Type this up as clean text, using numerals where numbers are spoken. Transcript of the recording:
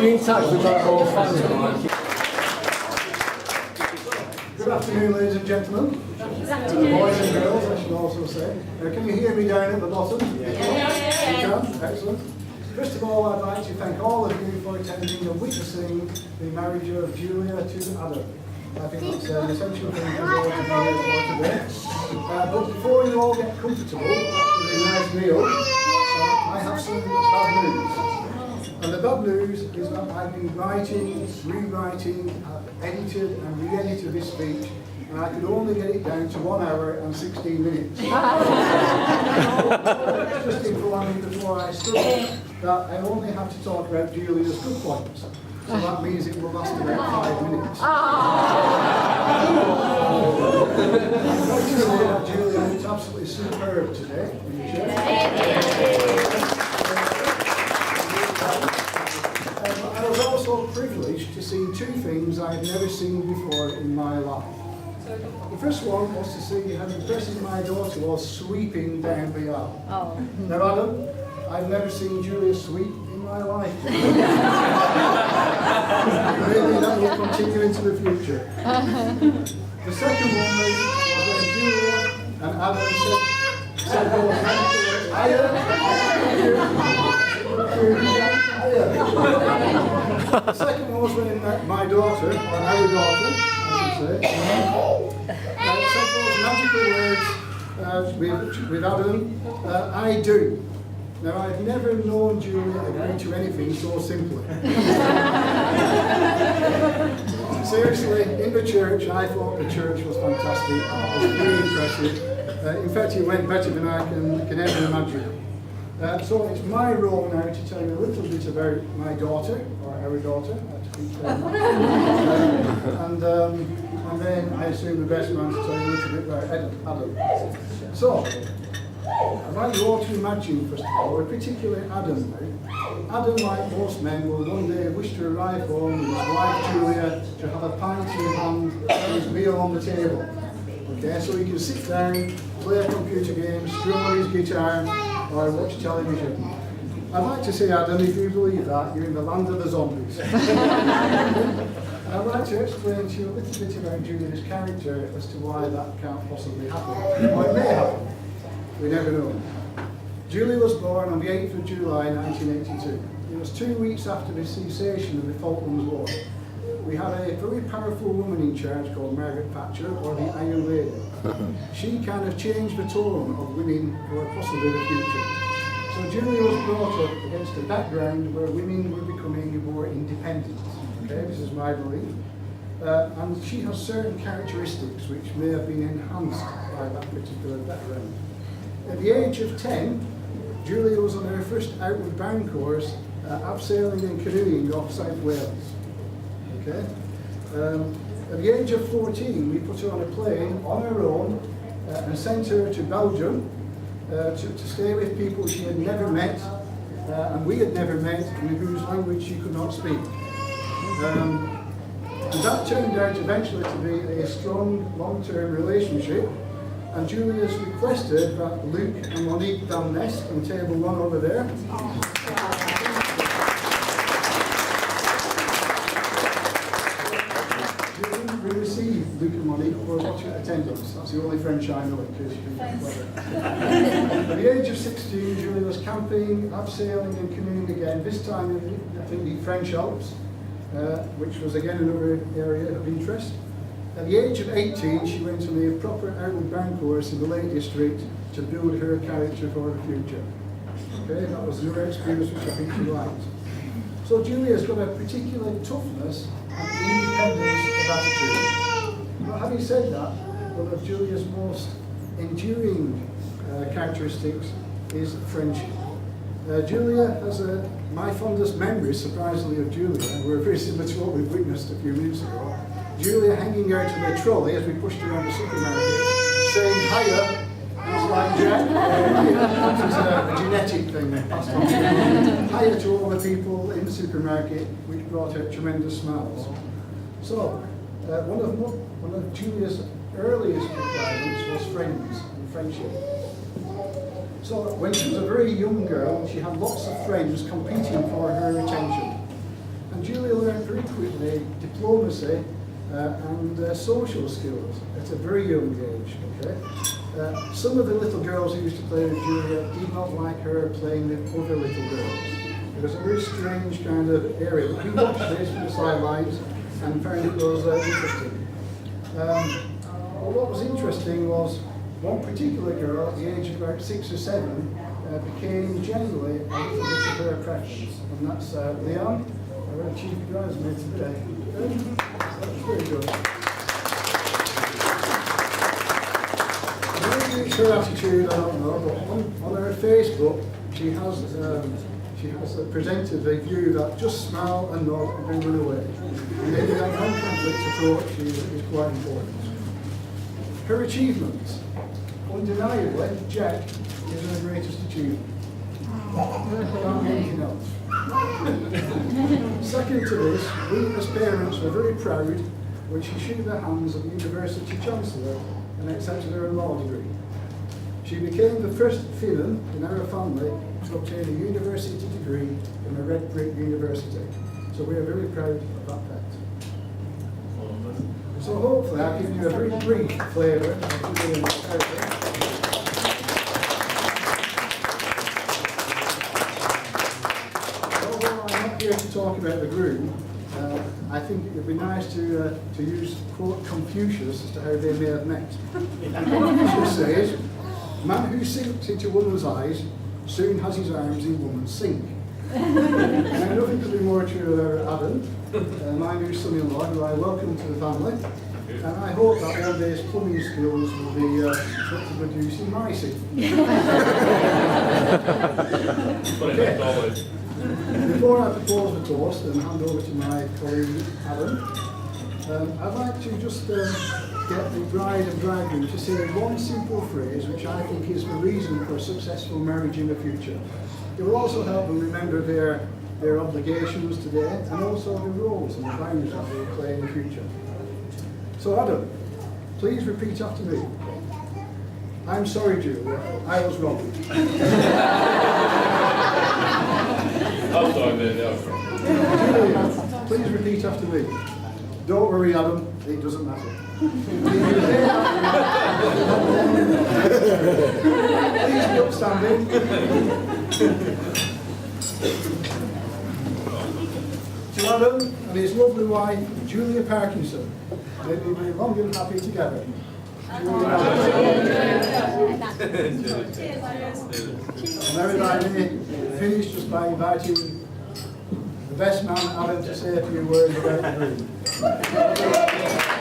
you in touch with like more fans? Good afternoon, ladies and gentlemen. Boys and girls, I should also say. Can you hear me down at the bottom? Yeah. You can? Excellent. First of all, I'd like to thank all of you for attending and witnessing the marriage of Julia to Adam. I think that's an essential thing for all to be here for today. But before you all get comfortable after the nice meal, I have some bad news. And the bad news is that I've been writing, rewriting, I've edited and re-edited this speech, and I could only get it down to 1 hour and 16 minutes. Just inform me before I start that I only have to talk about Julia's good points. So that means it will last about 5 minutes. I'm going to say that Julia looked absolutely superb today in the church. I was also privileged to see two things I had never seen before in my life. The first one was to see how impressive my daughter was sweeping down the aisle. Oh. Now, Adam, I've never seen Julia sweep in my life. Maybe that will continue into the future. The second one was when Julia and Adam said the second one was when my daughter, or our daughter, I should say, said those magical words with Adam, I do. Now, I've never known Julia agree to anything so simply. Seriously, in the church, I thought the church was fantastic. It was really impressive. In fact, it went better than I can ever imagine. So it's my role now to tell you a little bit about my daughter, or our daughter, and then I assume the best man to tell you a little bit about Adam. So, I'd like you all to imagine, first of all, or particularly Adam now. Adam, like most men, will one day wish to arrive home with his wife Julia to have a pint in hand and his meal on the table. Okay, so he can sit down, play a computer game, strum on his guitar, or watch television. I'd like to say, Adam, if you believe that, you're in the land of the zombies. I'd like to explain to you a little bit about Julia's character as to why that can't possibly happen. Or it may happen. We never know. Julia was born on the 8th of July 1982. It was 2 weeks after the cessation of the Falklands War. We had a very powerful woman in charge called Margaret Thatcher, or the Iron Lady. She kind of changed the tone of women for possibly the future. So Julia was brought up against a background where women were becoming more independent. Okay, this is my belief. And she has certain characteristics which may have been enhanced by that particular background. At the age of 10, Julia was on her first outward bound course, abseiling and canoeing off South Wales. Okay. At the age of 14, we put her on a plane on her own and sent her to Belgium to stay with people she had never met and we had never met and whose language she could not speak. And that turned out eventually to be a strong long-term relationship. And Julia has requested that Luke and Monique Van Nest on table 1 over there. We received Luke and Monique for watching attendance. That's the only French I know in case you didn't know. At the age of 16, Julia was camping, abseiling and canoeing again, this time in the French Alps, which was again another area of interest. At the age of 18, she went on a proper outward bound course in the Lake District to build her character for the future. Okay, that was another experience which I think she liked. So Julia's got a particular toughness and independence of attitude. But having said that, one of Julia's most enduring characteristics is friendship. Julia has my fondest memories, surprisingly, of Julia were very similar to what we've witnessed a few minutes ago. Julia hanging out of the trolley as we pushed around the supermarket, saying hiya. It's like Jack. It's a genetic thing that passed on. Hiya to all the people in the supermarket, which brought out tremendous smiles. So, one of Julia's earliest requirements was friends and friendship. So, when she was a very young girl, she had lots of friends competing for her attention. And And Julia learned very quickly diplomacy and social skills at a very young age. Okay? Some of the little girls who used to play with Julia did not like her playing with other little girls. It was a very strange kind of area. But we watched this from the sidelines and found it was interesting. But what was interesting was one particular girl at the age of about 6 or 7 became generally a little bit of her preference, and that's Leanne, our chief bridesmaid today. That's very good. Maybe it's her attitude, I don't know, but on her Facebook she has presented a view that just smile and nod and then run away. And maybe that non-conflict approach is quite important. Her achievements. Undeniably, Jack is her greatest achievement. Can't be anything else. Second to this, we as parents were very proud when she shook the hands of the University Chancellor and accepted her law degree. She became the first Finnan in our family to obtain a university degree from a red brick university. So we are very proud of that fact. So hopefully I've given you a very brief flavour of Julia McCarthy. Although I'm not here to talk about the groom, I think it would be nice to use, quote, Confucius as to how they may have met. Confucius says, "Man who sinks into woman's eyes soon has his arms in woman's sink." Now, nothing could be more true of Adam, my new son-in-law, who I welcome to the family, and I hope that one day's plumbing skills will be put to produce in my sink. Okay. Before I propose the toast and hand over to my colleague Adam, I'd like to just get the bride and bridegroom to say one simple phrase which I think is the reason for a successful marriage in the future. It will also help them remember their obligations today and also the roles and the values that they will play in the future. So Adam, please repeat after me. I'm sorry, Julia, I was wrong. I'm sorry, man. Julia, please repeat after me. Don't worry, Adam, it doesn't matter. Please be upstanding. To Adam and his lovely wife, Julia Parkinson. May they be long and happy together. And now I may finish just by inviting the best man, Adam, to say a few words about the groom.